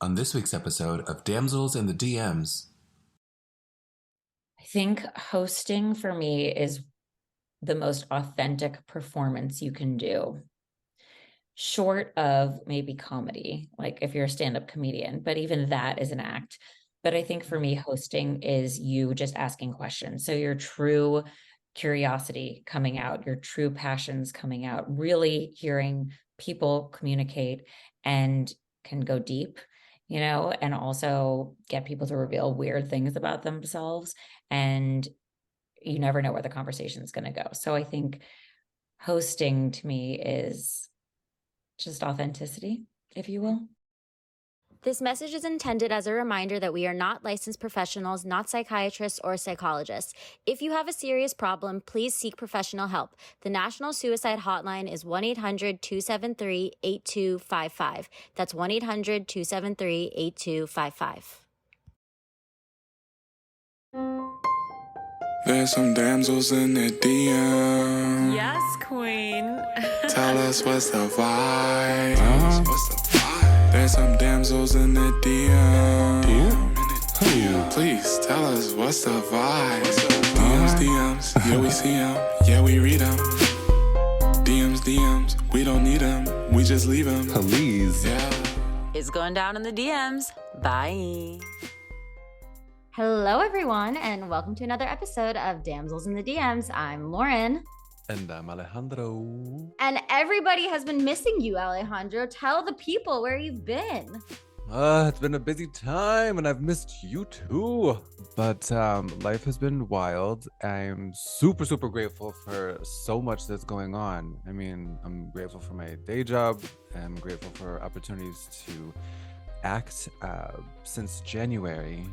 on this week's episode of Damsels in the DMs. I think hosting for me is the most authentic performance you can do, short of maybe comedy, like if you're a stand-up comedian, but even that is an act. But I think for me, hosting is you just asking questions. So your true curiosity coming out, your true passions coming out, really hearing people communicate and can go deep, and also get people to reveal weird things about themselves. And you never know where the conversation is going to go. So I think hosting to me is just authenticity, if you will. This message is intended as a reminder that we are not licensed professionals, not psychiatrists or psychologists. If you have a serious problem, please seek professional help. The National Suicide Hotline is 1-800-273-8255. That's 1-800-273-8255. There's some damsels in the DM. Yes, queen. Tell us what's the vibe. There's some damsels in the DM. Please tell us what's the vibe. DMs, yeah we see them, yeah we read them. DMs, we don't need them, we just leave them. Please. Yeah. It's going down in the DMs. Bye. Hello, everyone, and welcome to another episode of Damsels in the DMs. I'm Lauren. And I'm Alejandro. And everybody has been missing you, Alejandro. Tell the people where you've been. It's been a busy time and I've missed you too. But life has been wild. I'm super grateful for so much that's going on. I mean, I'm grateful for my day job. I'm grateful for opportunities to act. Since January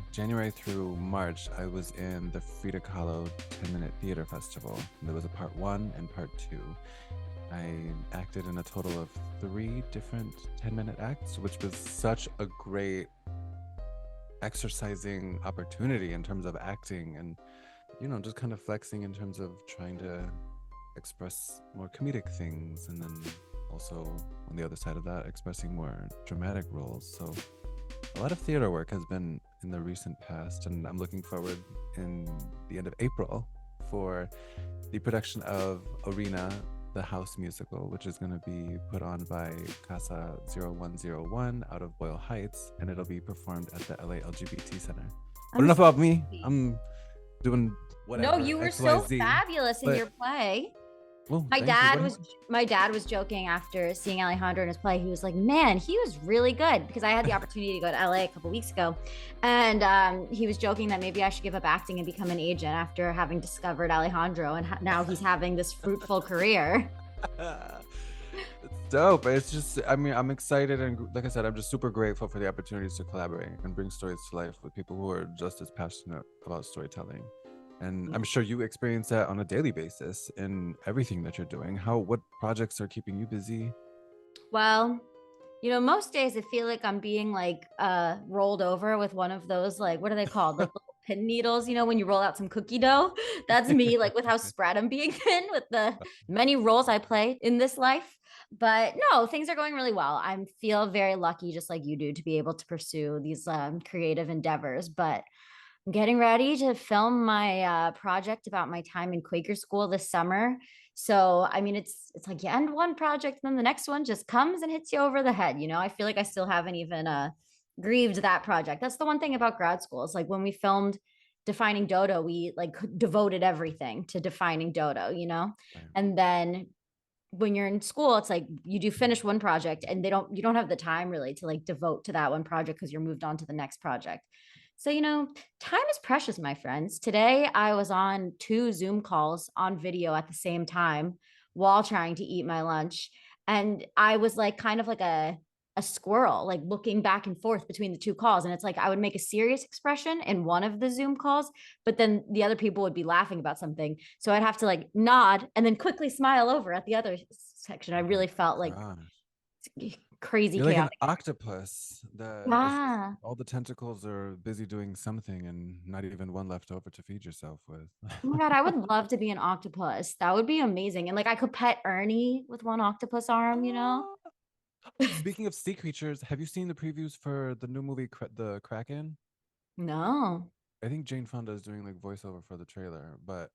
through March, I was in the Frida Kahlo 10-minute theater festival. There was a part 1 and part 2. I acted in a total of 3 different 10-minute acts, which was such a great exercising opportunity in terms of acting and, just kind of flexing in terms of trying to express more comedic things, and then also on the other side of that, expressing more dramatic roles. So a lot of theater work has been in the recent past, and I'm looking forward in the end of April for the production of Arena, the House musical, which is going to be put on by Casa 0101 out of Boyle Heights, and it'll be performed at the LA LGBT Center. But enough about me. I'm doing whatever. No, you were XYZ, so fabulous in your play. Well, My thank you. dad was joking after seeing Alejandro in his play. He was like, man, he was really good, because I had the opportunity to go to LA a couple weeks ago. And he was joking that maybe I should give up acting and become an agent after having discovered Alejandro. And now he's having this fruitful career. It's dope. It's just, I'm excited. And like I said, I'm just super grateful for the opportunities to collaborate and bring stories to life with people who are just as passionate about storytelling. And I'm sure you experience that on a daily basis in everything that you're doing. What projects are keeping you busy? Well, most days I feel like I'm being rolled over with one of those, what are they called? Like little pin needles, when you roll out some cookie dough. That's me, with how spread I'm being thin with the many roles I play in this life. But no, things are going really well. I feel very lucky, just like you do, to be able to pursue these creative endeavors. But I'm getting ready to film my project about my time in Quaker school this summer. So, it's like you end one project, and then the next one just comes and hits you over the head. I feel like I still haven't even grieved that project. That's the one thing about grad school. It's like when we filmed Defining Dodo, we devoted everything to defining Dodo, Right. And then when you're in school, it's like you do finish one project and you don't have the time really to devote to that one project because you're moved on to the next project. So, time is precious, my friends. Today, I was on 2 Zoom calls on video at the same time while trying to eat my lunch. And I was kind of like a squirrel, looking back and forth between the 2 calls. And it's like I would make a serious expression in one of the Zoom calls, but then the other people would be laughing about something. So I'd have to nod and then quickly smile over at the other section. I really felt crazy. You're chaotic. like an octopus. Yeah. All the tentacles are busy doing something and not even one left over to feed yourself with. Oh my God, I would love to be an octopus. That would be amazing. And I could pet Ernie with one octopus arm, Speaking of sea creatures, have you seen the previews for the new movie, The Kraken? No. I think Jane Fonda is doing like voiceover for the trailer, but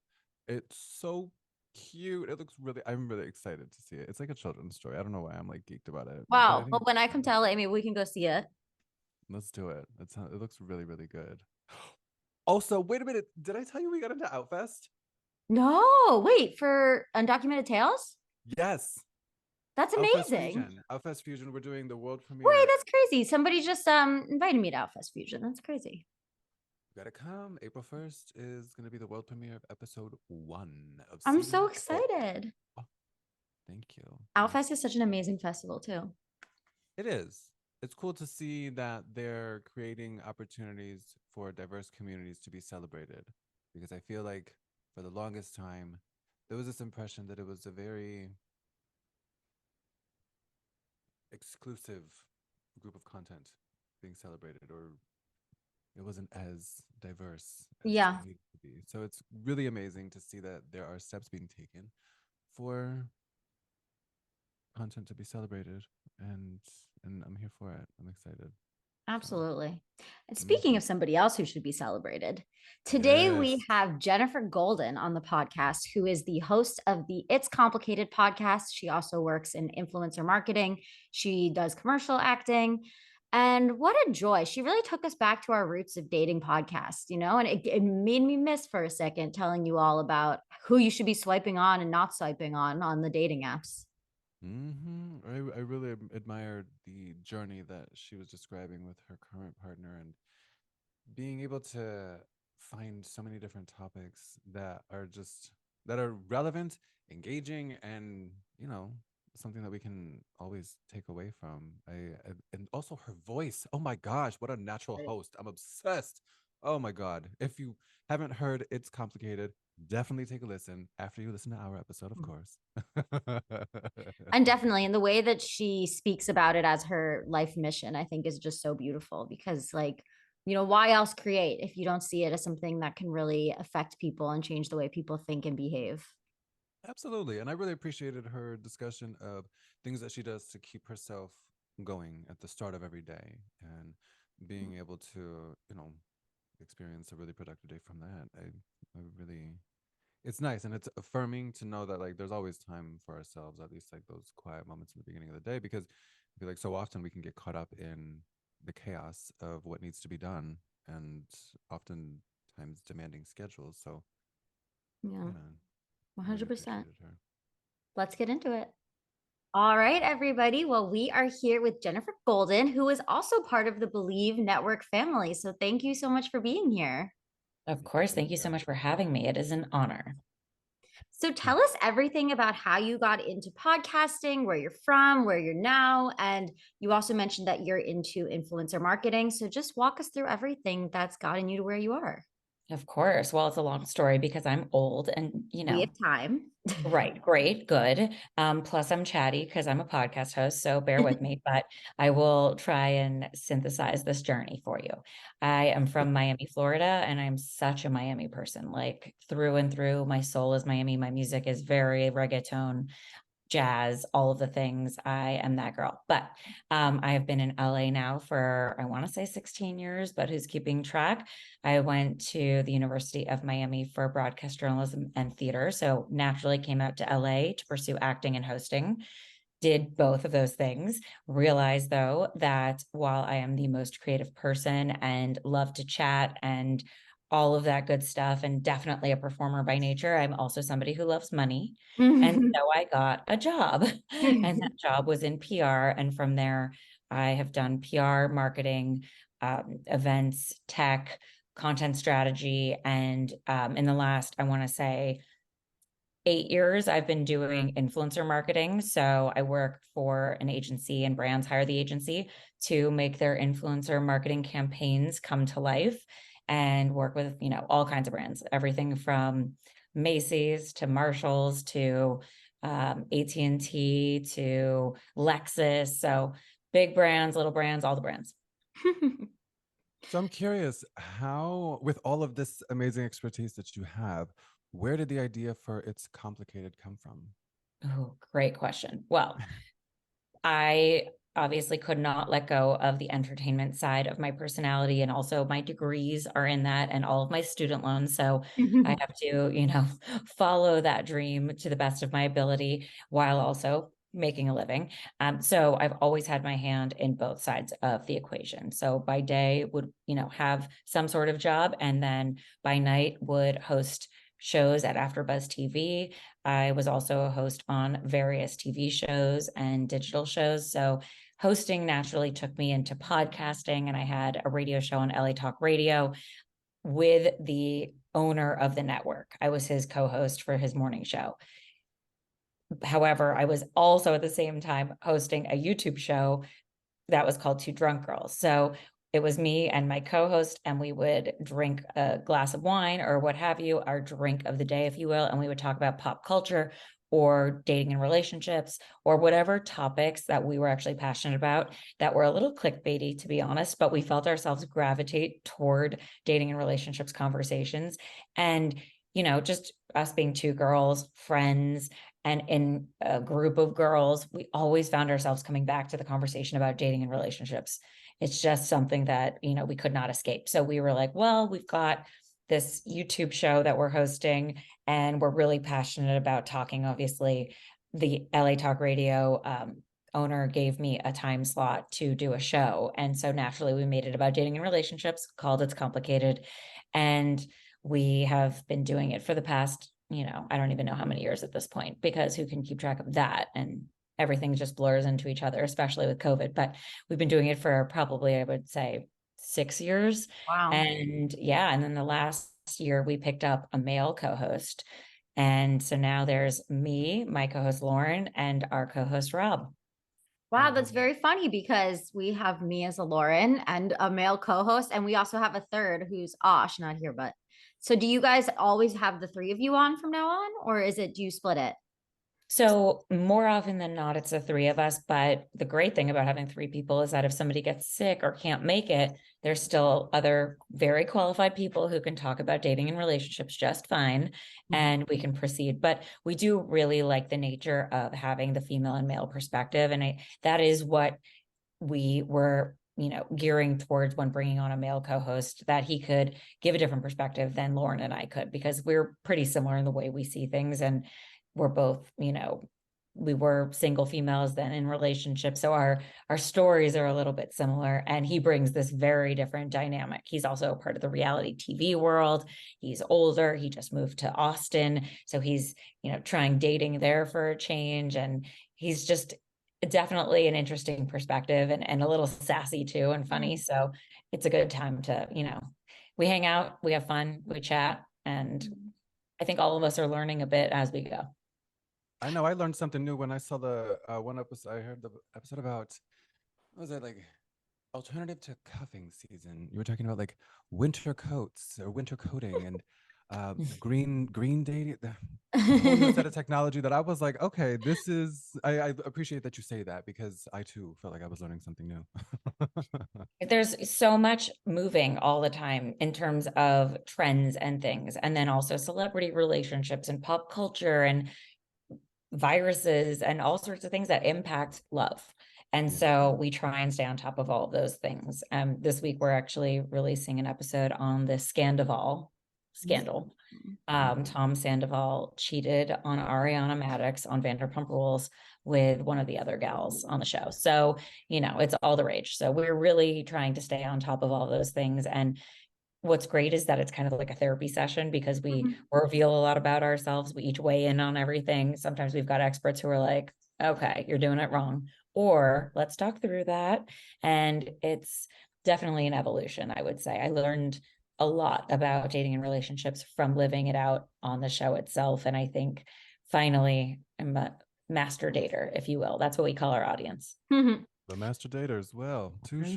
it's so cute. It looks really, I'm really excited to see it. It's like a children's story. I don't know why I'm like geeked about it, but I Wow. think Well, when I come to LA, maybe we can go see it. let's do it. It looks really, really good. Also, wait a minute. Did I tell you we got into Outfest? No, wait, for Undocumented Tales? Yes. That's Outfest amazing. Fusion. Outfest Fusion. We're doing the world Wait, premiere. that's crazy. Somebody just invited me to Outfest Fusion. That's crazy. Gotta come. April 1st is gonna be the world premiere of episode 1 of I'm season so 4. excited. Oh, thank you. Outfest is such an amazing festival too. It is. It's cool to see that they're creating opportunities for diverse communities to be celebrated, because I feel like for the longest time there was this impression that it was a very exclusive group of content being celebrated, or it wasn't as diverse as Yeah, it needed to be. So it's really amazing to see that there are steps being taken for content to be celebrated, and I'm here for it. I'm excited. absolutely. And speaking of somebody else who should be celebrated, today we Yes. have Jenifer Golden on the podcast, who is the host of the It's Complicated podcast. She also works in influencer marketing, she does commercial acting. And what a joy. She really took us back to our roots of dating podcasts, and it made me miss for a second telling you all about who you should be swiping on and not swiping on the dating apps. I really admired the journey that she was describing with her current partner, and being able to find so many different topics that are relevant, engaging, and something that we can always take away from. And also her voice. Oh my gosh, what a natural host. I'm obsessed. Oh my god. If you haven't heard It's Complicated, definitely take a listen after you listen to our episode, of course. And definitely, and the way that she speaks about it as her life mission, I think is just so beautiful because, like, why else create if you don't see it as something that can really affect people and change the way people think and behave? Absolutely. And I really appreciated her discussion of things that she does to keep herself going at the start of every day, and being able to, experience a really productive day from that. I really, it's nice, and it's affirming to know that like there's always time for ourselves, at least like those quiet moments in the beginning of the day, because I feel like so often we can get caught up in the chaos of what needs to be done, and oftentimes demanding schedules. So, Yeah, you know, I really 100%. appreciated her. Let's get into it. All right, everybody. Well, we are here with Jenifer Golden, who is also part of the Believe Network family. So thank you so much for being here. Of course. Thank you so much for having me. It is an honor. So tell us everything about how you got into podcasting, where you're from, where you're now. And you also mentioned that you're into influencer marketing. So just walk us through everything that's gotten you to where you are. Of course. Well, it's a long story because I'm old and, We have time. Right. Great. Good. Plus I'm chatty because I'm a podcast host, so bear with me, but I will try and synthesize this journey for you. I am from Miami, Florida, and I'm such a Miami person, like through and through. My soul is Miami. My music is very reggaeton, jazz, all of the things. I am that girl. But I have been in LA now for, I want to say 16 years, but who's keeping track? I went to the University of Miami for broadcast journalism and theater. So naturally came out to LA to pursue acting and hosting. Did both of those things. Realized though that while I am the most creative person and love to chat and all of that good stuff, and definitely a performer by nature, I'm also somebody who loves money. And so I got a job, and that job was in PR. And from there, I have done PR, marketing, events, tech, content strategy. And in the last, I want to say, 8 years, I've been doing influencer marketing. So I work for an agency, and brands hire the agency to make their influencer marketing campaigns come to life, and work with, all kinds of brands, everything from Macy's to Marshalls to AT&T to Lexus. So big brands, little brands, all the brands. So I'm curious, how, with all of this amazing expertise that you have, where did the idea for It's Complicated come from? Oh, great question. Well, I obviously could not let go of the entertainment side of my personality. And also my degrees are in that and all of my student loans. So I have to, follow that dream to the best of my ability while also making a living. So I've always had my hand in both sides of the equation. So by day would, have some sort of job, and then by night would host shows at AfterBuzz TV. I was also a host on various TV shows and digital shows. So hosting naturally took me into podcasting, and I had a radio show on LA Talk Radio with the owner of the network. I was his co-host for his morning show. However, I was also at the same time hosting a YouTube show that was called Two Drunk Girls. So it was me and my co-host, and we would drink a glass of wine or what have you, our drink of the day, if you will. And we would talk about pop culture or dating and relationships or whatever topics that we were actually passionate about that were a little clickbaity, to be honest, but we felt ourselves gravitate toward dating and relationships conversations. And, just us being two girls, friends, and in a group of girls, we always found ourselves coming back to the conversation about dating and relationships. It's just something that, we could not escape. So we were like, well, we've got this YouTube show that we're hosting, and we're really passionate about talking. Obviously, the LA Talk Radio owner gave me a time slot to do a show. And so naturally we made it about dating and relationships, called It's Complicated. And we have been doing it for the past, I don't even know how many years at this point, because who can keep track of that? And everything just blurs into each other, especially with COVID. But we've been doing it for probably, I would say, 6 years. Wow. And then the last year we picked up a male co-host. And so now there's me, my co-host Lauren, and our co-host Rob. Wow, that's very funny because we have me as a Lauren and a male co-host, and we also have a third who's Osh, not here, but so do you guys always have the three of you on from now on, or do you split it? So more often than not, it's the three of us. But the great thing about having three people is that if somebody gets sick or can't make it, there's still other very qualified people who can talk about dating and relationships just fine, and we can proceed. But we do really like the nature of having the female and male perspective. And that is what we were gearing towards when bringing on a male co-host, that he could give a different perspective than Lauren and I could, because we're pretty similar in the way we see things. And we're both, we were single females, then in relationships. So our stories are a little bit similar, and he brings this very different dynamic. He's also a part of the reality TV world. He's older. He just moved to Austin. So he's, trying dating there for a change. And he's just definitely an interesting perspective, and a little sassy too, and funny. So it's a good time to, we hang out, we have fun, we chat, and I think all of us are learning a bit as we go. I know I learned something new when I saw the one episode. I heard the episode about, what was it, like alternative to cuffing season. You were talking about like winter coats or winter coating and green dating, a whole new set of technology that I was like, okay, this is, I appreciate that you say that, because I too felt like I was learning something new. There's so much moving all the time in terms of trends and things, and then also celebrity relationships and pop culture and viruses and all sorts of things that impact love. And so we try and stay on top of all of those things. This week, we're actually releasing an episode on the scandal. Tom Sandoval cheated on Ariana Madix on Vanderpump Rules with one of the other gals on the show. So, it's all the rage. So we're really trying to stay on top of all those things. And what's great is that it's kind of like a therapy session, because we reveal a lot about ourselves. We each weigh in on everything. Sometimes we've got experts who are like, okay, you're doing it wrong, or let's talk through that. And it's definitely an evolution, I would say. I learned a lot about dating and relationships from living it out on the show itself. And I think finally I'm a master dater, if you will. That's what we call our audience. The master dater as well. Touche.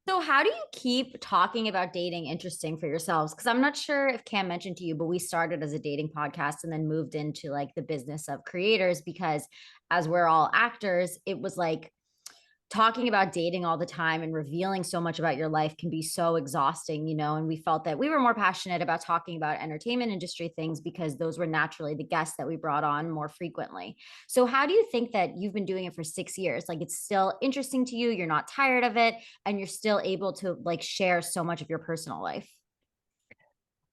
So how do you keep talking about dating interesting for yourselves? Because I'm not sure if Cam mentioned to you, but we started as a dating podcast and then moved into like the business of creators, because as we're all actors, it was like talking about dating all the time and revealing so much about your life can be so exhausting, and we felt that we were more passionate about talking about entertainment industry things because those were naturally the guests that we brought on more frequently. So how do you think that you've been doing it for 6 years? Like, it's still interesting to you, you're not tired of it, and you're still able to like share so much of your personal life?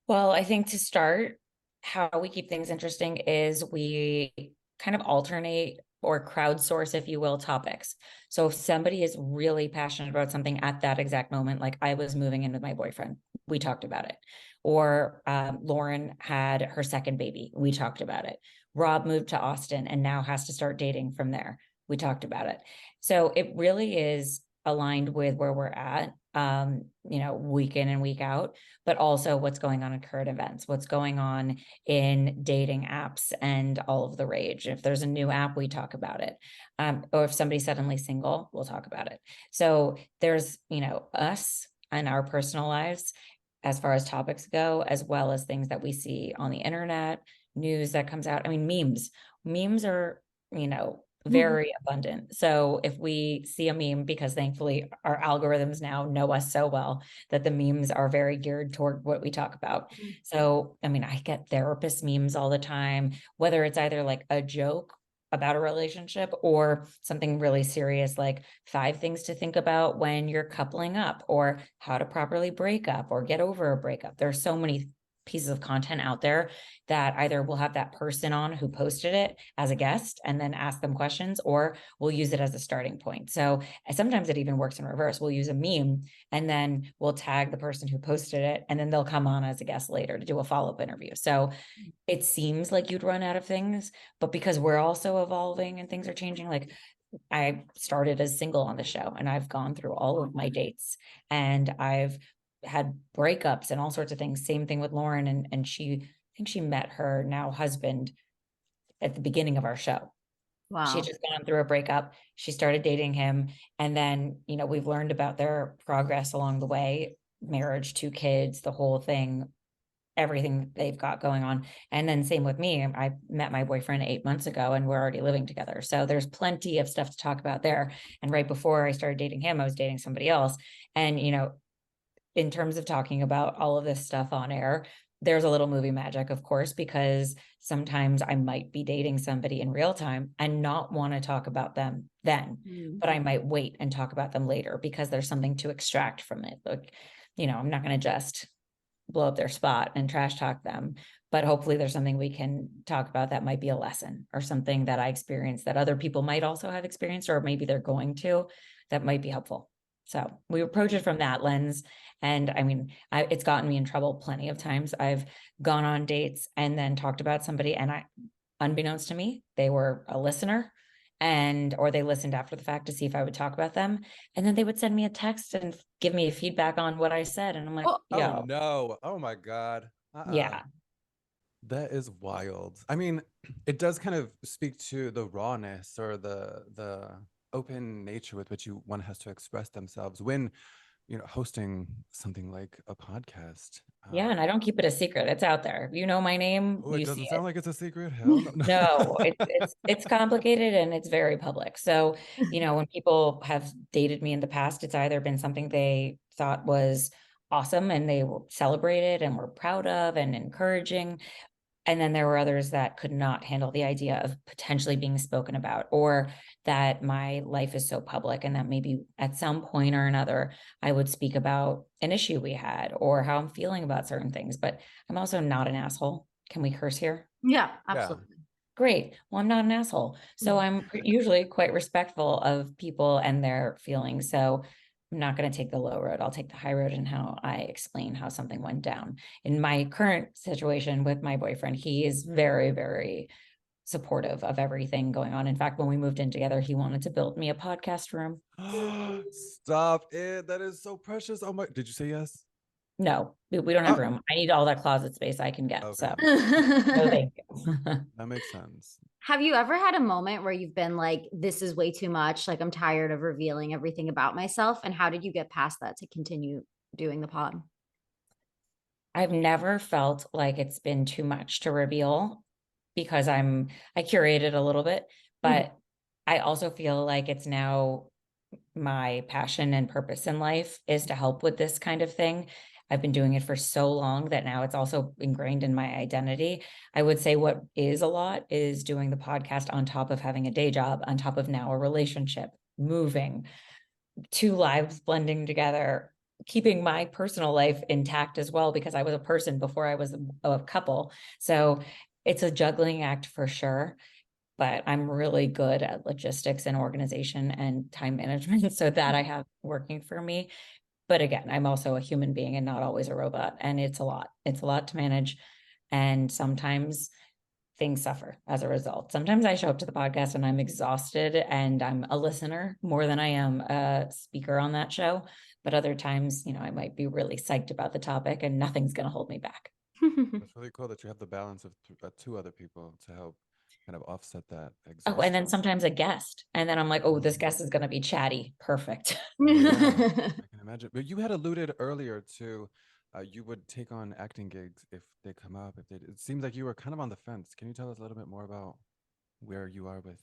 Well, I think to start, how we keep things interesting is we kind of alternate or crowdsource, if you will, topics. So if somebody is really passionate about something at that exact moment, like I was moving in with my boyfriend, we talked about it. Or Lauren had her second baby, we talked about it. Rob moved to Austin and now has to start dating from there. We talked about it. So it really is aligned with where we're at, week in and week out, but also what's going on in current events, what's going on in dating apps and all of the rage. If there's a new app, we talk about it. Or if somebody's suddenly single, we'll talk about it. So there's, us and our personal lives as far as topics go, as well as things that we see on the internet, news that comes out. I mean, memes are, very abundant. So if we see a meme, because thankfully our algorithms now know us so well that the memes are very geared toward what we talk about. So, I mean, I get therapist memes all the time, whether it's either like a joke about a relationship or something really serious, like 5 things to think about when you're coupling up, or how to properly break up or get over a breakup. There's so many pieces of content out there that either we'll have that person on who posted it as a guest and then ask them questions, or we'll use it as a starting point. So sometimes it even works in reverse. We'll use a meme and then we'll tag the person who posted it, and then they'll come on as a guest later to do a follow-up interview. So it seems like you'd run out of things, but because we're also evolving and things are changing, like I started as single on the show and I've gone through all of my dates and I've had breakups and all sorts of things. Same thing with Lauren, and I think she met her now husband at the beginning of our show. Wow. She had just gone through a breakup. She started dating him. And then, we've learned about their progress along the way, marriage, 2 kids, the whole thing, everything they've got going on. And then same with me. I met my boyfriend 8 months ago and we're already living together. So there's plenty of stuff to talk about there. And right before I started dating him, I was dating somebody else. And, in terms of talking about all of this stuff on air, there's a little movie magic, of course, because sometimes I might be dating somebody in real time and not want to talk about them then, but I might wait and talk about them later because there's something to extract from it. Like, I'm not going to just blow up their spot and trash talk them, but hopefully there's something we can talk about that might be a lesson or something that I experienced that other people might also have experienced, or maybe they're going to, that might be helpful. So we approach it from that lens. And I mean, it's gotten me in trouble plenty of times. I've gone on dates and then talked about somebody, and unbeknownst to me, they were a listener, or they listened after the fact to see if I would talk about them. And then they would send me a text and give me feedback on what I said. And I'm like, oh no. Oh my God. Yeah. That is wild. I mean, it does kind of speak to the rawness or the open nature with which one has to express themselves when hosting something like a podcast. Yeah, and I don't keep it a secret. It's out there. You know my name. Oh, it You doesn't see sound it. like it's a secret. Hell no. No, it's complicated and it's very public. So, when people have dated me in the past, it's either been something they thought was awesome and they celebrated and were proud of and encouraging. And then there were others that could not handle the idea of potentially being spoken about, or that my life is so public and that maybe at some point or another, I would speak about an issue we had or how I'm feeling about certain things. But I'm also not an asshole. Can we curse here? Yeah, absolutely. Yeah. Great. Well, I'm not an asshole. So I'm usually quite respectful of people and their feelings. So I'm not going to take the low road. I'll take the high road in how I explain how something went down. In my current situation with my boyfriend, he is very, very supportive of everything going on. In fact, when we moved in together, he wanted to build me a podcast room. Stop it. That is so precious. Oh my, did you say yes? No, we don't have room. I need all that closet space I can get. Okay. So no, thank you. That makes sense. Have you ever had a moment where you've been like, this is way too much, like I'm tired of revealing everything about myself? And how did you get past that to continue doing the pod? I've never felt like it's been too much to reveal because I curated a little bit, but I also feel like it's now my passion and purpose in life is to help with this kind of thing. I've been doing it for so long that now it's also ingrained in my identity. I would say what is a lot is doing the podcast on top of having a day job, on top of now a relationship, moving, two lives blending together, keeping my personal life intact as well, because I was a person before I was a couple. So it's a juggling act for sure. But I'm really good at logistics and organization and time management. So that I have working for me. But again, I'm also a human being and not always a robot. And it's a lot. It's a lot to manage. And sometimes things suffer as a result. Sometimes I show up to the podcast and I'm exhausted and I'm a listener more than I am a speaker on that show. But other times, I might be really psyched about the topic and nothing's going to hold me back. It's really cool that you have the balance of two other people to help kind of offset that exhaustion. Oh, and then sometimes a guest. And then I'm like, oh, this guest is going to be chatty. Perfect. Yeah, I can imagine. But you had alluded earlier to you would take on acting gigs if they come up. It seems like you were kind of on the fence. Can you tell us a little bit more about where you are with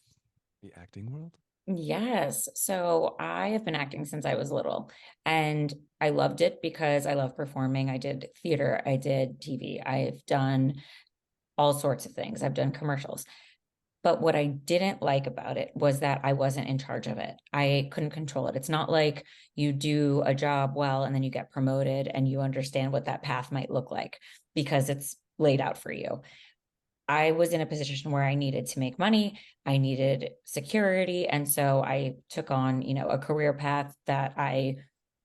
the acting world? Yes. So I have been acting since I was little and I loved it because I love performing. I did theater, I did TV, I've done all sorts of things. I've done commercials. But what I didn't like about it was that I wasn't in charge of it. I couldn't control it. It's not like you do a job well and then you get promoted and you understand what that path might look like because it's laid out for you. I was in a position where I needed to make money. I needed security. And so I took on, a career path that I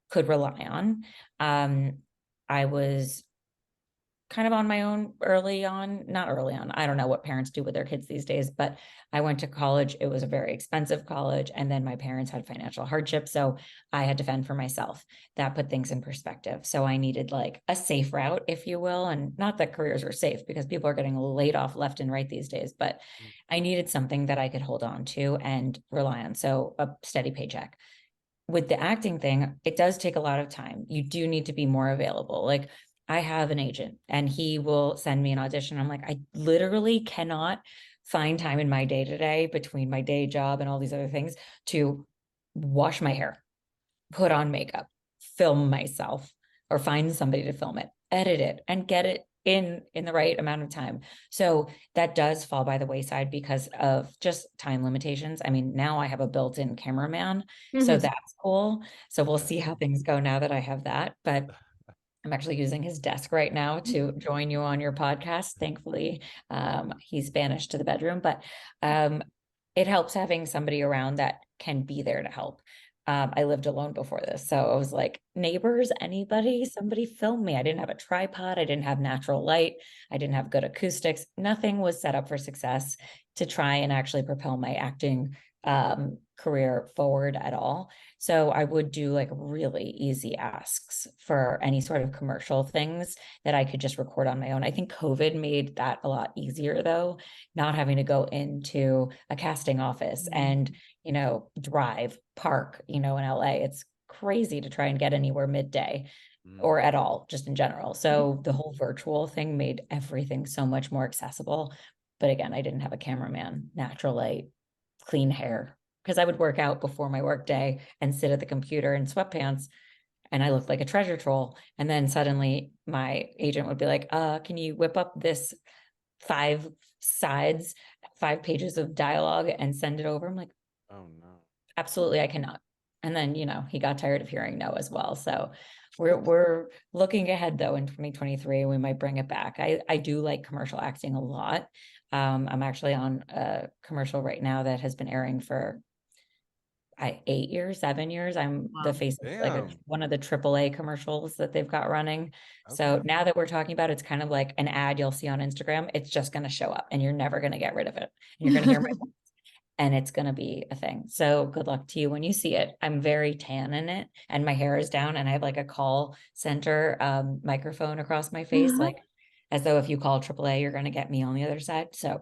could rely on. I was kind of on my own early on, not early on. I don't know what parents do with their kids these days, but I went to college. It was a very expensive college. And then my parents had financial hardship. So I had to fend for myself. That put things in perspective. So I needed like a safe route, if you will. And not that careers are safe because people are getting laid off left and right these days, but I needed something that I could hold on to and rely on. So a steady paycheck. With the acting thing, it does take a lot of time. You do need to be more available. Like I have an agent and he will send me an audition. I'm like, I literally cannot find time in my day to day between my day job and all these other things to wash my hair, put on makeup, film myself, or find somebody to film it, edit it, and get it in the right amount of time. So that does fall by the wayside because of just time limitations. I mean, now I have a built-in cameraman, so that's cool. So we'll see how things go now that I have that. But I'm actually using his desk right now to join you on your podcast. Thankfully, he's banished to the bedroom, but it helps having somebody around that can be there to help. I lived alone before this. So I was like, neighbors, anybody, somebody film me. I didn't have a tripod. I didn't have natural light. I didn't have good acoustics. Nothing was set up for success to try and actually propel my acting career forward at all. So I would do like really easy asks for any sort of commercial things that I could just record on my own. I think COVID made that a lot easier though, not having to go into a casting office and, drive, park, in LA. It's crazy to try and get anywhere midday or at all, just in general. So the whole virtual thing made everything so much more accessible. But again, I didn't have a cameraman, natural light, clean hair, because I would work out before my work day and sit at the computer in sweatpants and I looked like a treasure troll. And then suddenly my agent would be like, can you whip up this 5 sides, 5 pages of dialogue and send it over? I'm like, oh no, absolutely, I cannot. And then, he got tired of hearing no as well. So we're looking ahead though in 2023, we might bring it back. I do like commercial acting a lot. I'm actually on a commercial right now that has been airing for 8 years, 7 years. I'm the face of like one of the AAA commercials that they've got running. So now that we're talking about it, it's kind of like an ad you'll see on Instagram. It's just going to show up and you're never going to get rid of it. And you're going to hear my voice and it's going to be a thing. So good luck to you when you see it. I'm very tan in it and my hair is down and I have like a call center microphone across my face, like as though if you call AAA, you're going to get me on the other side. So,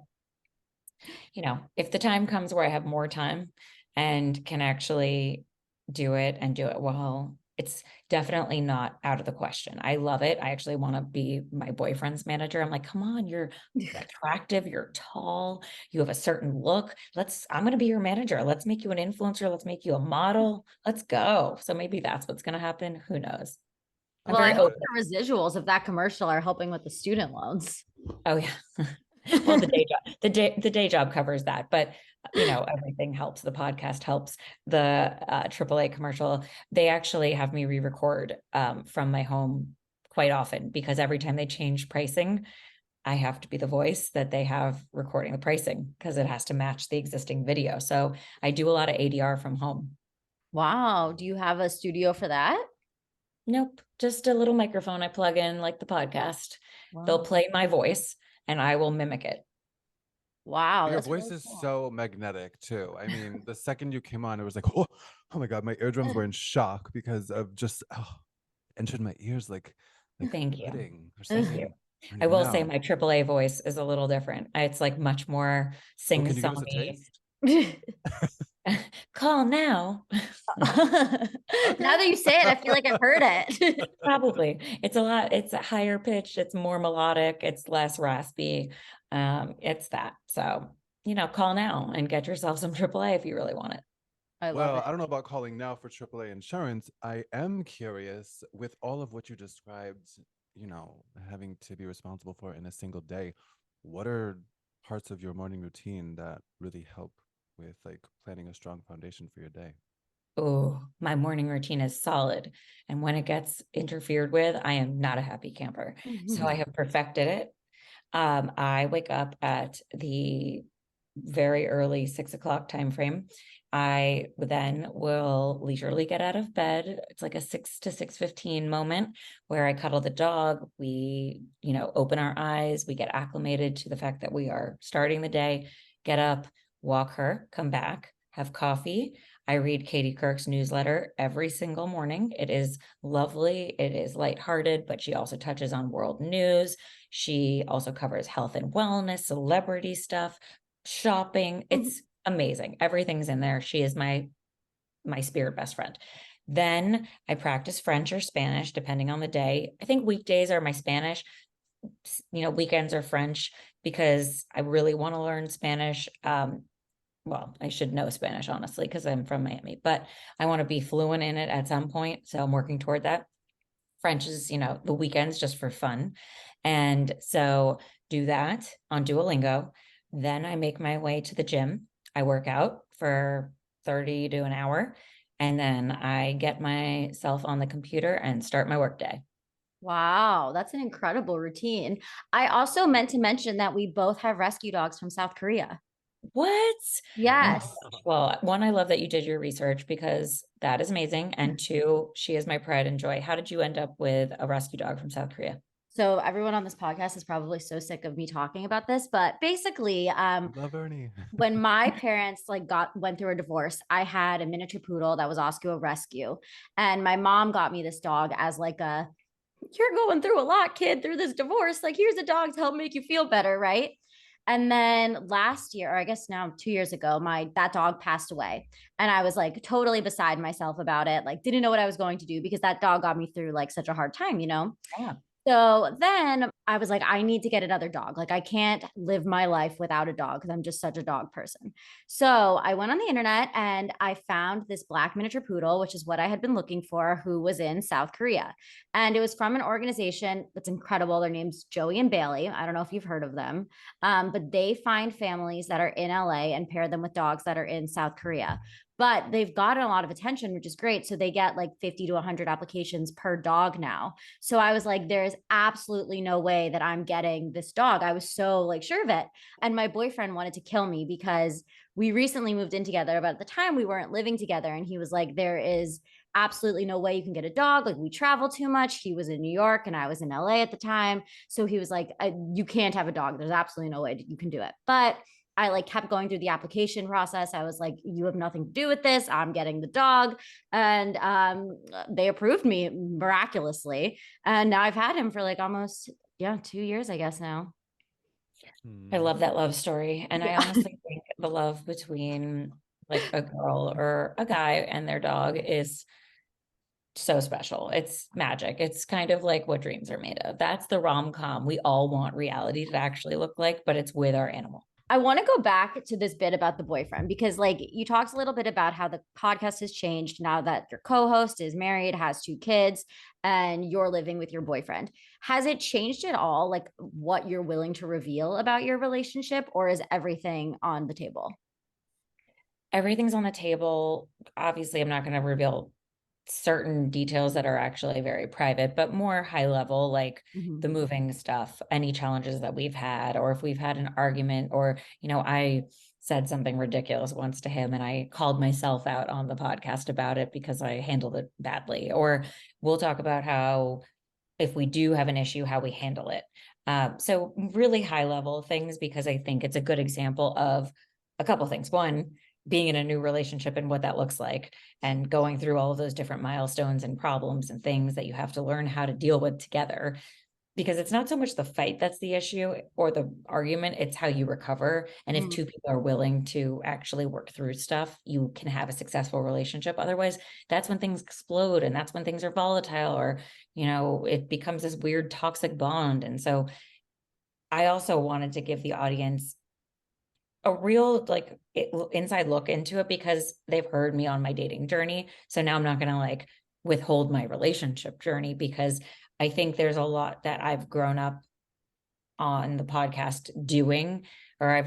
if the time comes where I have more time and can actually do it and do it well, it's definitely not out of the question. I love it. I actually want to be my boyfriend's manager. I'm like, come on, you're attractive, you're tall, you have a certain look. I'm going to be your manager. Let's make you an influencer. Let's make you a model. Let's go. So maybe that's what's going to happen. Who knows? I'm Well, I very hope open. the residuals of that commercial are helping with the student loans. Oh yeah. Well, the day job, the day job covers that, but everything helps. The podcast helps. The AAA commercial, they actually have me re-record from my home quite often, because every time they change pricing, I have to be the voice that they have recording the pricing, because it has to match the existing video. So I do a lot of ADR from home. Wow. Do you have a studio for that? Nope, just a little microphone I plug in like the podcast. They'll Wow. play my voice and I will mimic it. Wow. Your That's voice really is cool. so magnetic too. I mean, the second you came on, it was like, oh my God, my eardrums were in shock because of just entered my ears like Thank you. pudding or Thank something. you. don't I even will say know. my AAA voice is a little different. It's like much more Well, can you give us a sing-songy. taste? Call now. Now that you say it, I feel like I've heard it. Probably. It's a higher pitch, it's more melodic, it's less raspy. It's that. So, call now and get yourself some AAA if you really want it. I love Well, it. I don't know about calling now for AAA insurance. I am curious, with all of what you described, having to be responsible for in a single day, what are parts of your morning routine that really help with like planning a strong foundation for your day? Oh, my morning routine is solid. And when it gets interfered with, I am not a happy camper. So I have perfected it. I wake up at the very early 6 o'clock time frame. I then will leisurely get out of bed. It's like a 6 to 6:15 moment where I cuddle the dog. We, open our eyes. We get acclimated to the fact that we are starting the day, get up, walk her, come back, have coffee. I read Katie Kirk's newsletter every single morning. It is lovely. It is lighthearted, but she also touches on world news. She also covers health and wellness, celebrity stuff, shopping. It's amazing. Everything's in there. She is my spirit best friend. Then I practice French or Spanish, depending on the day. I think weekdays are my Spanish, weekends are French, because I really want to learn Spanish. Well, I should know Spanish, honestly, because I'm from Miami, but I want to be fluent in it at some point. So I'm working toward that. French is, the weekends just for fun. And so do that on Duolingo. Then I make my way to the gym. I work out for 30 to an hour. And then I get myself on the computer and start my workday. Wow, that's an incredible routine. I also meant to mention that we both have rescue dogs from South Korea. What? Oh Yes. well, one, I love that you did your research, because that is amazing. And two, she is my pride and joy. How did you end up with a rescue dog from South Korea? So everyone on this podcast is probably so sick of me talking about this, but basically, Love Ernie. when my parents went through a divorce, I had a miniature poodle that was also a rescue, and my mom got me this dog as like you're going through a lot, kid, through this divorce. Like, here's a dog to help make you feel better, right? And then last year, or I guess now 2 years ago, that dog passed away. And I was like totally beside myself about it. Like, didn't know what I was going to do, because that dog got me through like such a hard time, Yeah. So then I was like, I need to get another dog. Like, I can't live my life without a dog, because I'm just such a dog person. So I went on the internet and I found this black miniature poodle, which is what I had been looking for, who was in South Korea. And it was from an organization that's incredible. Their name's Joey and Bailey. I don't know if you've heard of them, but they find families that are in LA and pair them with dogs that are in South Korea. But they've gotten a lot of attention, which is great. So they get like 50 to 100 applications per dog now. So I was like, there is absolutely no way that I'm getting this dog. I was so like sure of it. And my boyfriend wanted to kill me, because we recently moved in together, but at the time we weren't living together. And he was like, there is absolutely no way you can get a dog. Like, we travel too much. He was in New York and I was in LA at the time. So he was like, you can't have a dog. There's absolutely no way you can do it. But I like kept going through the application process. I was like, you have nothing to do with this. I'm getting the dog. And they approved me miraculously. And now I've had him for like almost, 2 years, I guess now. I love that love story. And I Yeah. honestly think the love between like a girl or a guy and their dog is so special. It's magic. It's kind of like what dreams are made of. That's the rom-com we all want reality to actually look like, but it's with our animal. I want to go back to this bit about the boyfriend because, like, you talked a little bit about how the podcast has changed now that your co host is married, has 2 kids, and you're living with your boyfriend. Has it changed at all, like, what you're willing to reveal about your relationship, or is everything on the table? Everything's on the table. Obviously, I'm not going to reveal certain details that are actually very private, but more high level, like the moving stuff, any challenges that we've had, or if we've had an argument, or, I said something ridiculous once to him and I called myself out on the podcast about it because I handled it badly. Or we'll talk about how, if we do have an issue, how we handle it. So really high level things, because I think it's a good example of a couple things. One, being in a new relationship and what that looks like, and going through all of those different milestones and problems and things that you have to learn how to deal with together. Because it's not so much the fight that's the issue or the argument, it's how you recover. And if 2 people are willing to actually work through stuff, you can have a successful relationship. Otherwise, that's when things explode, and that's when things are volatile, or, it becomes this weird toxic bond. And so I also wanted to give the audience a real inside look into it, because they've heard me on my dating journey. So now I'm not going to withhold my relationship journey, because I think there's a lot that I've grown up on the podcast doing, or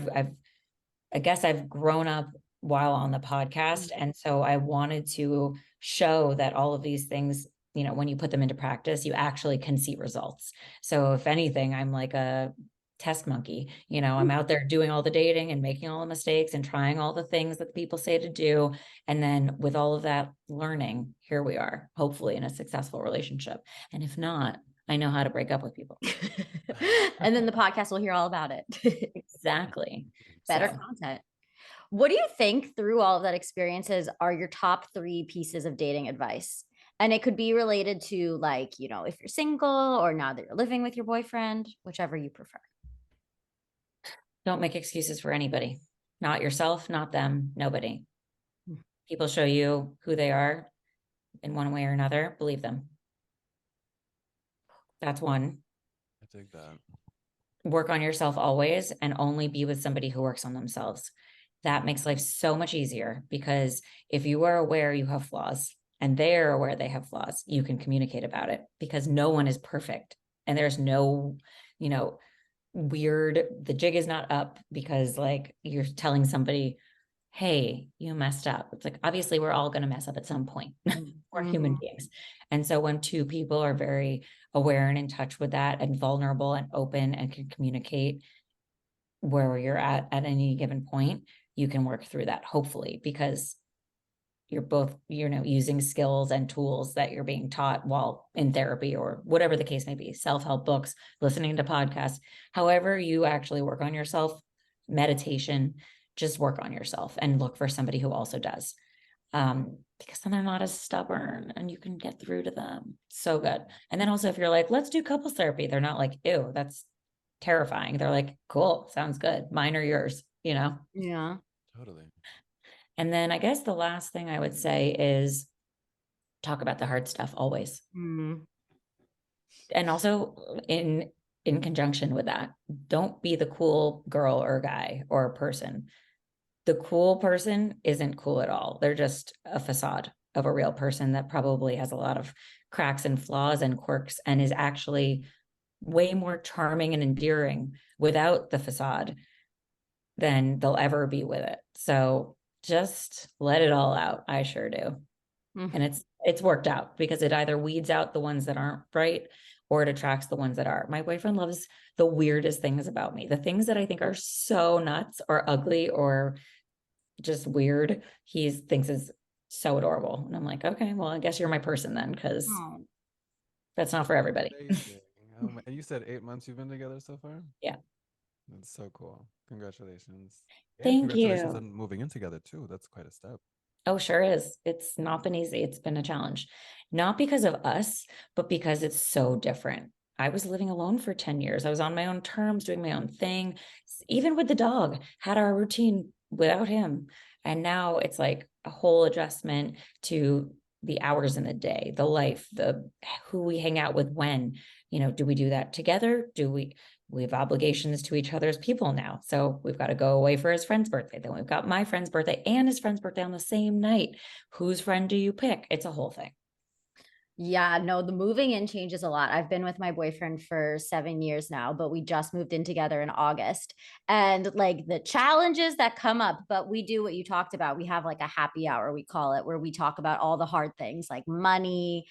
I guess I've grown up while on the podcast. And so I wanted to show that all of these things, when you put them into practice, you actually can see results. So if anything, I'm like a test monkey. I'm out there doing all the dating and making all the mistakes and trying all the things that people say to do. And then with all of that learning, here we are, hopefully in a successful relationship. And if not, I know how to break up with people. And then the podcast will hear all about it. Exactly. Better content. What do you think through all of that experiences are your top 3 pieces of dating advice? And it could be related to, if you're single or now that you're living with your boyfriend, whichever you prefer. Don't make excuses for anybody. Not yourself, not them, nobody. People show you who they are in one way or another. Believe them. That's one. I take that. Work on yourself always, and only be with somebody who works on themselves. That makes life so much easier, because if you are aware you have flaws and they're aware they have flaws, you can communicate about it, because no one is perfect. And there's no, weird, the jig is not up because you're telling somebody, hey, you messed up. It's obviously we're all going to mess up at some point. We're human beings. And so when 2 people are very aware and in touch with that, and vulnerable and open, and can communicate where you're at any given point, you can work through that, hopefully, because you're both, using skills and tools that you're being taught while in therapy, or whatever the case may be, self-help books, listening to podcasts, however you actually work on yourself, meditation, just work on yourself and look for somebody who also does. Because then they're not as stubborn and you can get through to them. So good. And then also, if you're like, let's do couples therapy, they're not like, ew, that's terrifying. They're like, cool, sounds good. Mine or yours, Yeah. Totally. And then I guess the last thing I would say is talk about the hard stuff always. And also in conjunction with that, don't be the cool girl or guy or person. The cool person isn't cool at all. They're just a facade of a real person that probably has a lot of cracks and flaws and quirks, and is actually way more charming and endearing without the facade than they'll ever be with it. So just let it all out. I sure do. And it's worked out, because it either weeds out the ones that aren't right, or it attracts the ones that are. My boyfriend loves the weirdest things about me. The things that I think are so nuts or ugly or just weird, he thinks is so adorable. And I'm like, okay, well, I guess you're my person then, because that's not for everybody. And you said 8 months you've been together so far? Yeah. That's so cool. Congratulations. Thank congratulations you. on moving in together too. That's quite a step. Oh, sure is. It's not been easy. It's been a challenge, not because of us, but because it's so different. I was living alone for 10 years. I was on my own terms, doing my own thing. Even with the dog, had our routine without him. And now it's like a whole adjustment to the hours in the day, the life, the who we hang out with when, do we do that together? We have obligations to each other's people now. So we've got to go away for his friend's birthday. Then we've got my friend's birthday and his friend's birthday on the same night. Whose friend do you pick? It's a whole thing. Yeah, no, the moving in changes a lot. I've been with my boyfriend for 7 years now, but we just moved in together in August. And like the challenges that come up, but we do what you talked about. We have like a happy hour, we call it, where we talk about all the hard things like money,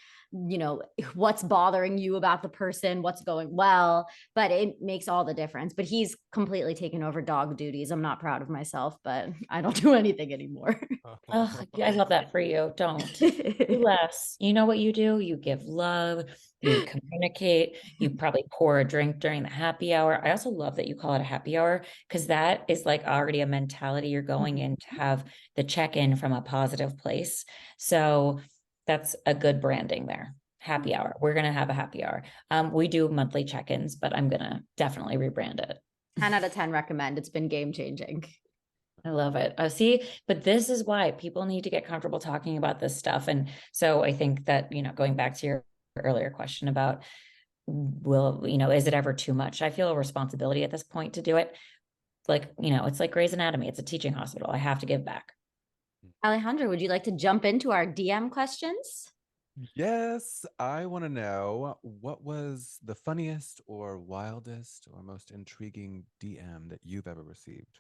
what's bothering you about the person, what's going well, but it makes all the difference. But he's completely taken over dog duties. I'm not proud of myself, but I don't do anything anymore. Oh, I love that for you. Don't do less. You know what you do? You give love, you communicate, you probably pour a drink during the happy hour. I also love that you call it a happy hour because that is like already a mentality you're going in to have the check-in from a positive place. So that's a good branding there. Happy hour. We're going to have a happy hour. We do monthly check-ins, but I'm going to definitely rebrand it. 10 out of 10 recommend. It's been game changing. I love it. See, but this is why people need to get comfortable talking about this stuff. And so I think that, going back to your earlier question about, is it ever too much? I feel a responsibility at this point to do it. Like, it's like Grey's Anatomy. It's a teaching hospital. I have to give back. Alejandro, would you like to jump into our DM questions? Yes, I want to know what was the funniest or wildest or most intriguing DM that you've ever received?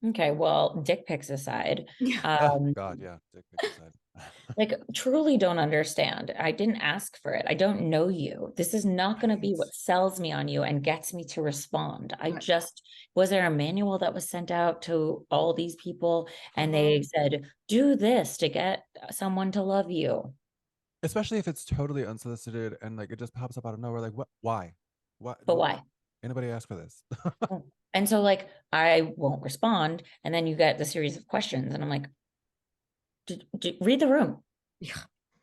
Okay, well, dick pics aside, Oh God, yeah, dick pics aside. like truly don't understand. I didn't ask for it. I don't know you. This is not going to be Right. what sells me on you and gets me to respond. Right. Was there a manual that was sent out to all these people and they said, do this to get someone to love you? Especially if it's totally unsolicited and like it just pops up out of nowhere. Like, what? Why? What? But why? Anybody ask for this? And so like, I won't respond. And then you get the series of questions and I'm like, read the room.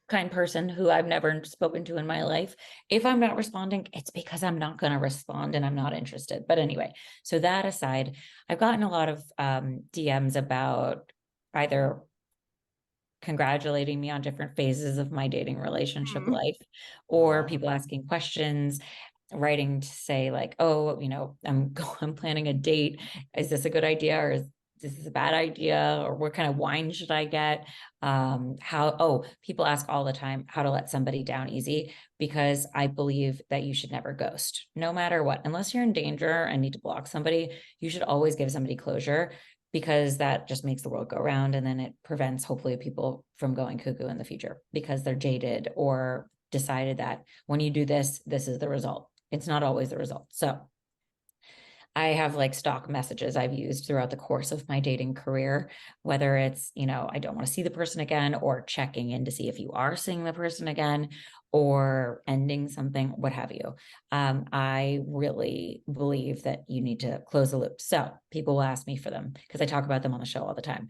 Kind person who I've never spoken to in my life. If I'm not responding, it's because I'm not going to respond and I'm not interested. But anyway, so that aside, I've gotten a lot of DMs about either congratulating me on different phases of my dating relationship life, or people asking questions, writing to say like, oh, I'm planning a date. Is this a good idea or is this a bad idea? Or what kind of wine should I get? People ask all the time how to let somebody down easy, because I believe that you should never ghost, no matter what. Unless you're in danger and need to block somebody, you should always give somebody closure, because that just makes the world go round. And then it prevents hopefully people from going cuckoo in the future because they're jaded or decided that when you do this, this is the result. It's not always the result. So I have like stock messages I've used throughout the course of my dating career, whether it's, I don't want to see the person again, or checking in to see if you are seeing the person again, or ending something, what have you. I really believe that you need to close the loop. So people will ask me for them because I talk about them on the show all the time.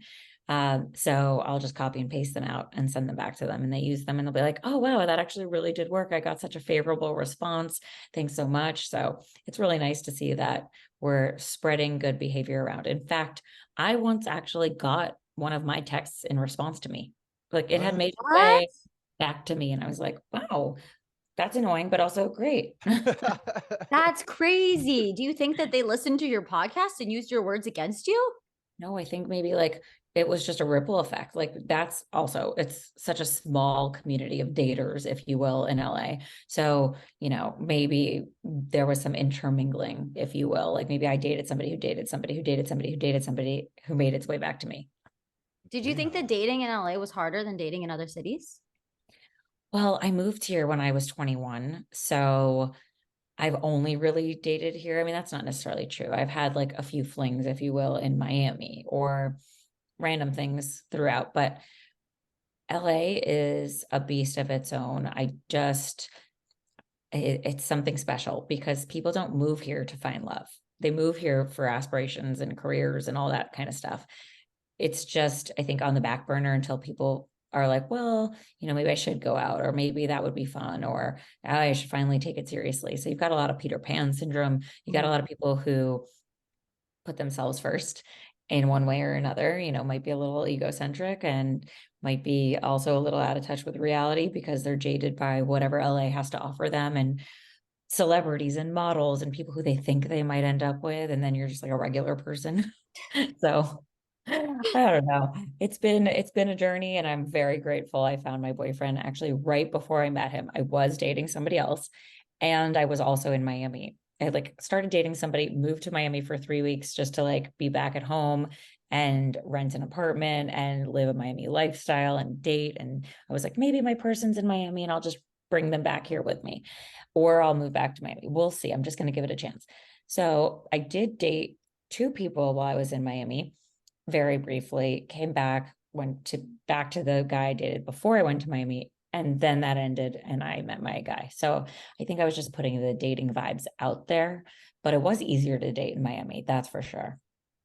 So I'll just copy and paste them out and send them back to them, and they use them and they'll be like, oh, wow, that actually really did work. I got such a favorable response. Thanks so much. So it's really nice to see that we're spreading good behavior around. In fact, I once actually got one of my texts in response to me. Like it had made its way back to me. And I was like, wow, that's annoying, but also great. That's crazy. Do you think that they listened to your podcast and used your words against you? No, I think maybe like it was just a ripple effect. Like it's such a small community of daters, if you will, in LA. So, maybe there was some intermingling, if you will. Like maybe I dated somebody who dated somebody who dated somebody who dated somebody who made its way back to me. Did you think that dating in LA was harder than dating in other cities? Well, I moved here when I was 21. So I've only really dated here. I mean, that's not necessarily true. I've had like a few flings, if you will, in Miami or random things throughout, but LA is a beast of its own. It's something special because people don't move here to find love. They move here for aspirations and careers and all that kind of stuff. It's just, I think, on the back burner until people are like, well, maybe I should go out, or maybe that would be fun, or I should finally take it seriously. So you've got a lot of Peter Pan syndrome. You got a lot of people who put themselves first in one way or another, might be a little egocentric and might be also a little out of touch with reality because they're jaded by whatever LA has to offer them and celebrities and models and people who they think they might end up with. And then you're just like a regular person. So I don't know. It's been a journey and I'm very grateful. I found my boyfriend actually right before I met him. I was dating somebody else and I was also in Miami. I like started dating somebody, moved to Miami for 3 weeks just to like be back at home and rent an apartment and live a Miami lifestyle and date. And I was like, maybe my person's in Miami and I'll just bring them back here with me, or I'll move back to Miami. We'll see. I'm just going to give it a chance. So I did date two people while I was in Miami very briefly, came back, back to the guy I dated before I went to Miami. And then that ended and I met my guy. So I think I was just putting the dating vibes out there, but it was easier to date in Miami. That's for sure.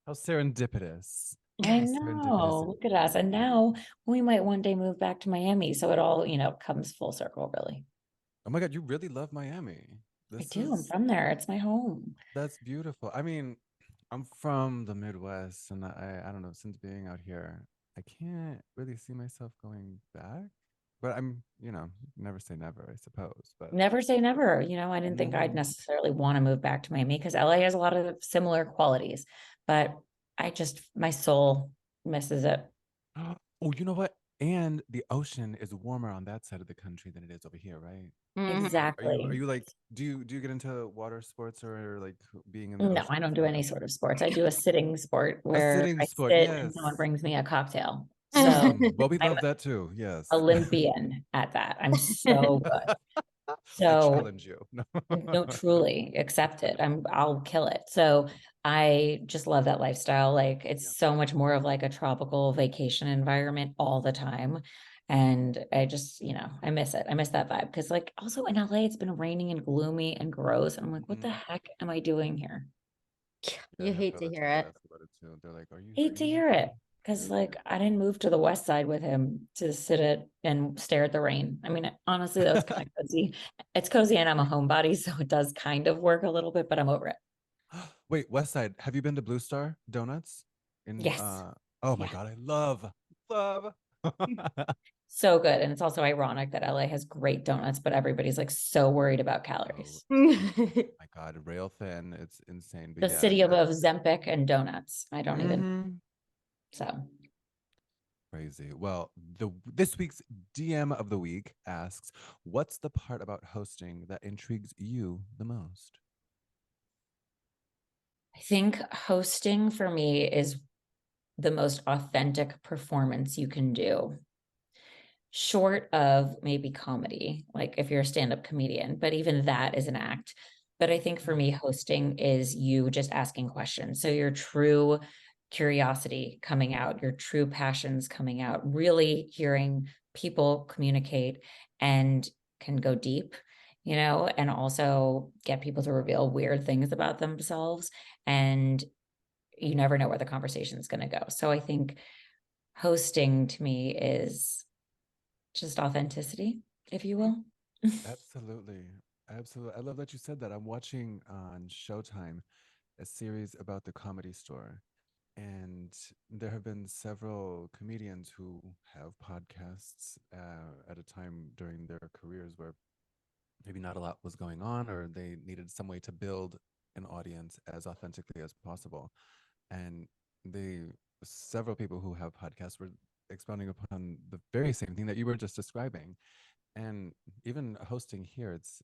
How serendipitous. I How know. serendipitous. Look at us. And now we might one day move back to Miami. So it all, comes full circle, really. Oh my God, you really love Miami. I do. I'm from there. It's my home. That's beautiful. I mean, I'm from the Midwest, and I don't know, since being out here, I can't really see myself going back. But never say never, I suppose. But Never say never. I didn't think I'd Mhm. necessarily want to move back to Miami because LA has a lot of similar qualities, but my soul misses it. Oh, you know what? And the ocean is warmer on that side of the country than it is over here, right? Mhm. Exactly. Are you like do you get into water sports or like being in the No, ocean I and don't stuff do like any that? sort of sports. I do a sitting sport A where sitting I sport, sit and someone yes. brings me a cocktail. So Well, we I'm love that too. Yes. Olympian at that. I'm so good. I So challenge you. no, truly accept it. I'll kill it. So I just love that lifestyle. Like Yeah. it's so much more of like a tropical vacation environment all the time. And I just, I miss it. I miss that vibe. Cause like also in LA, it's been raining and gloomy and gross. I'm like, what the Mhm. heck am I doing here? Yeah, I You have hate to hear relatives that it. ask about it too. They're like, "Are you Hate to freezing?" hear it. Cause Yeah. like I didn't move to the west side with him to sit it and stare at the rain. I mean, honestly, that was kind of cozy. It's cozy and I'm a homebody, so it does kind of work a little bit, but I'm over it. Wait, West Side. Have you been to Blue Star Donuts? In Yes. oh my Yeah. God, I love. So good. And it's also ironic that LA has great donuts, but everybody's like so worried about Oh calories. my God, rail thin. It's insane. But The yeah, city of that Ozempic and donuts. I don't even, hmm so crazy. Well, this week's DM of the week asks, "What's the part about hosting that intrigues you the most?" I think hosting for me is the most authentic performance you can do, short of maybe comedy, like if you're a stand-up comedian, but even that is an act. But I think for me, hosting is you just asking questions. So your true curiosity coming out, your true passions coming out, really hearing people communicate and can go deep, and also get people to reveal weird things about themselves. And you never know where the conversation is going to go. So I think hosting to me is just authenticity, if you will. Absolutely. Absolutely. I love that you said that. I'm watching on Showtime a series about the Comedy Store. And there have been several comedians who have podcasts at a time during their careers where maybe not a lot was going on or they needed some way to build an audience as authentically as possible. And they, several people who have podcasts were expounding upon the very same thing that you were just describing. And even hosting here, it's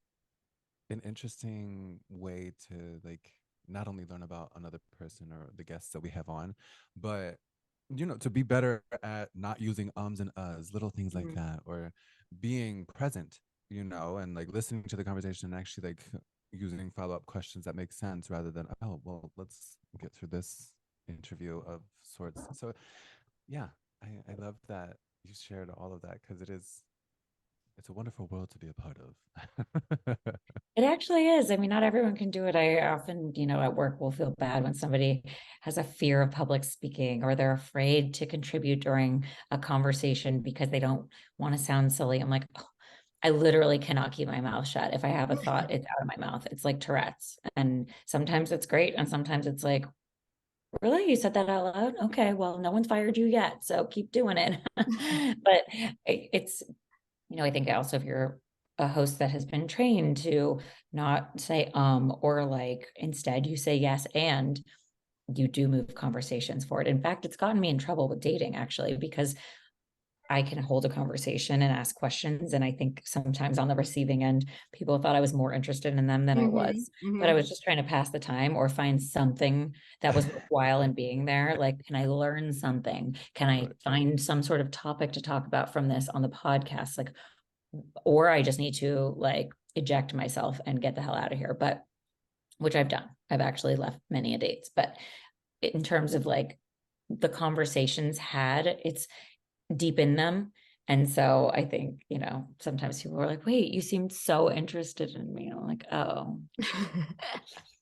an interesting way to like not only learn about another person or the guests that we have on, but to be better at not using ums and uhs, little things like Mhm. that, or being present, and like listening to the conversation and actually like using follow-up questions that make sense rather than, oh, well, let's get through this interview of sorts. So yeah, I love that you shared all of that because it's a wonderful world to be a part of. It actually is. I mean, not everyone can do it. I often, at work will feel bad when somebody has a fear of public speaking or they're afraid to contribute during a conversation because they don't want to sound silly. I'm like, oh, I literally cannot keep my mouth shut. If I have a thought, it's out of my mouth. It's like Tourette's. And sometimes it's great. And sometimes it's like, Really? You said that out loud? Okay, well, no one's fired you yet, so keep doing it. But it's, I think also if you're a host that has been trained to not say or like instead you say yes and you do move conversations forward. In fact, it's gotten me in trouble with dating actually, because I can hold a conversation and ask questions. And I think sometimes on the receiving end, people thought I was more interested in them than I was. But I was just trying to pass the time or find something that was worthwhile in being there. Like, can I learn something? Can I find some sort of topic to talk about from this on the podcast? Like, or I just need to like eject myself and get the hell out of here. But which I've done. I've actually left many a dates. But in terms of like the conversations had, it's deep in them. And so I think, sometimes people are like, wait, you seemed so interested in me. I'm like, oh,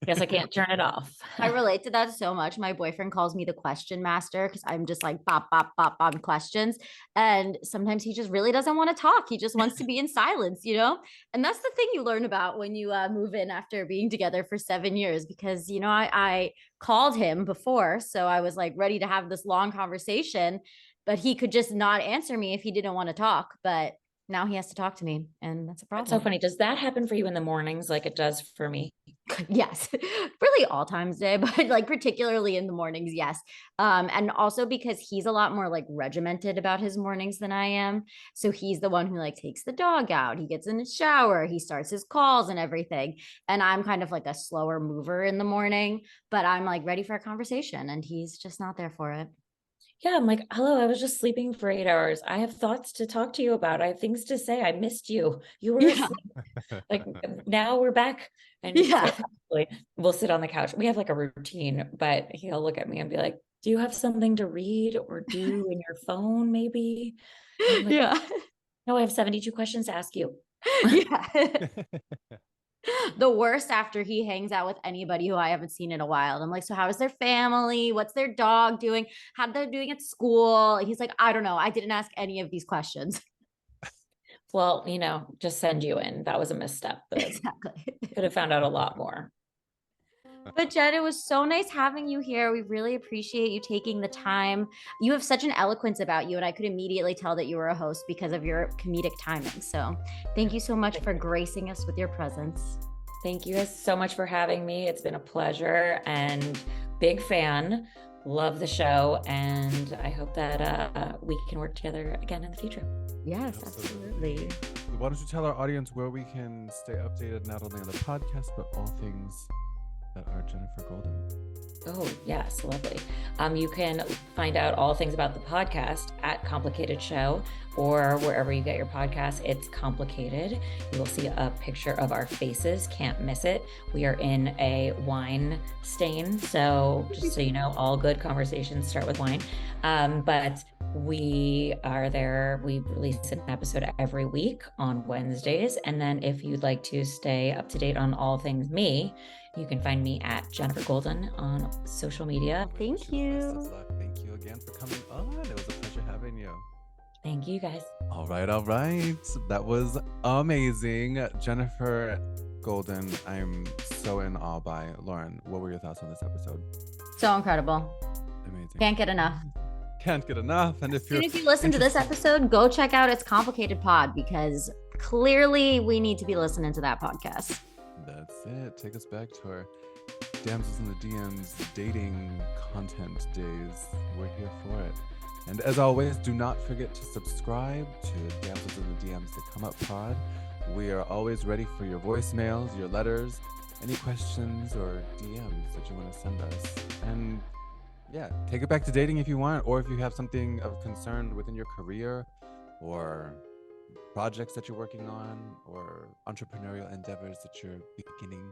guess I can't turn it off. I relate to that so much. My boyfriend calls me the question master because I'm just like bop, bop, bop on questions. And sometimes he just really doesn't want to talk. He just wants to be in silence, And that's the thing you learn about when you move in after being together for 7 years, because, I called him before. So I was like ready to have this long conversation, but he could just not answer me if he didn't want to talk. But now he has to talk to me, and that's a problem. That's so funny. Does that happen for you in the mornings like it does for me? Yes, really all times day, but like particularly in the mornings, yes. And also because he's a lot more like regimented about his mornings than I am. So he's the one who like takes the dog out, he gets in the shower, he starts his calls and everything. And I'm kind of like a slower mover in the morning, but I'm like ready for a conversation and he's just not there for it. Yeah, I'm like, hello, I was just sleeping for 8 hours. I have thoughts to talk to you about. I have things to say. I missed you. You were asleep. Like now we're back. And so we'll sit on the couch. We have like a routine, but he'll look at me and be like, do you have something to read or do in your phone maybe? Like, yeah. No, I have 72 questions to ask you. Yeah. The worst after he hangs out with anybody who I haven't seen in a while. I'm like, so how is their family? What's their dog doing? How they're doing at school? He's like, I don't know. I didn't ask any of these questions. Well, just send you in. That was a misstep. Exactly. Could have found out a lot more. But Jen, it was so nice having you here. We really appreciate you taking the time. You have such an eloquence about you, and I could immediately tell that you were a host because of your comedic timing. So thank you so much for gracing us with your presence. Thank you guys so much for having me. It's been a pleasure and big fan. Love the show. And I hope that we can work together again in the future. Yes, absolutely. Why don't you tell our audience where we can stay updated, not only on the podcast, but all things that are Jenifer Golden? Oh, yes. Lovely. You can find out all things about the podcast at Complicated Show or wherever you get your podcasts. It's Complicated. You will see a picture of our faces. Can't miss it. We are in a wine stain. So just so you know, all good conversations start with wine. But we are there. We release an episode every week on Wednesdays. And then if you'd like to stay up to date on all things me, you can find me at Jenifer Golden on social media. Thank you. Thank you again for coming on. It was a pleasure having you. Thank you, guys. All right. That was amazing. Jenifer Golden, I'm so in awe by. Lauren, what were your thoughts on this episode? So incredible. Amazing. Can't get enough. Can't get enough. And if you listen to this episode, go check out It's Complicated Pod, because clearly we need to be listening to that podcast. That's it. Take us back to our Damsels in the DMs dating content days. We're here for it. And as always, do not forget to subscribe to Damsels in the DMs The Come Up Pod. We are always ready for your voicemails, your letters, any questions or DMs that you want to send us. And yeah, take it back to dating if you want, or if you have something of concern within your career or projects that you're working on or entrepreneurial endeavors that you're beginning,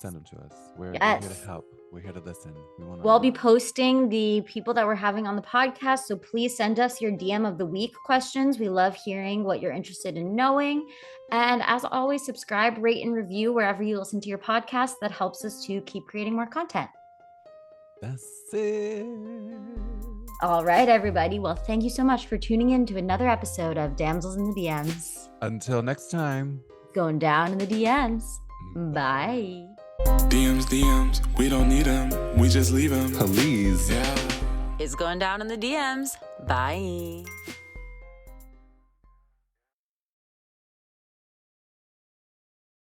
send them to us. We're here to help. We're here to listen. We'll be posting the people that we're having on the podcast, so please send us your DM of the week questions. We love hearing what you're interested in knowing. And as always, subscribe, rate, and review wherever you listen to your podcast. That helps us to keep creating more content. That's it. All right, everybody. Well, thank you so much for tuning in to another episode of Damsels in the DMs. Until next time. Going down in the DMs. Bye. DMs, we don't need them, we just leave them. Please. Yeah. It's going down in the DMs. Bye.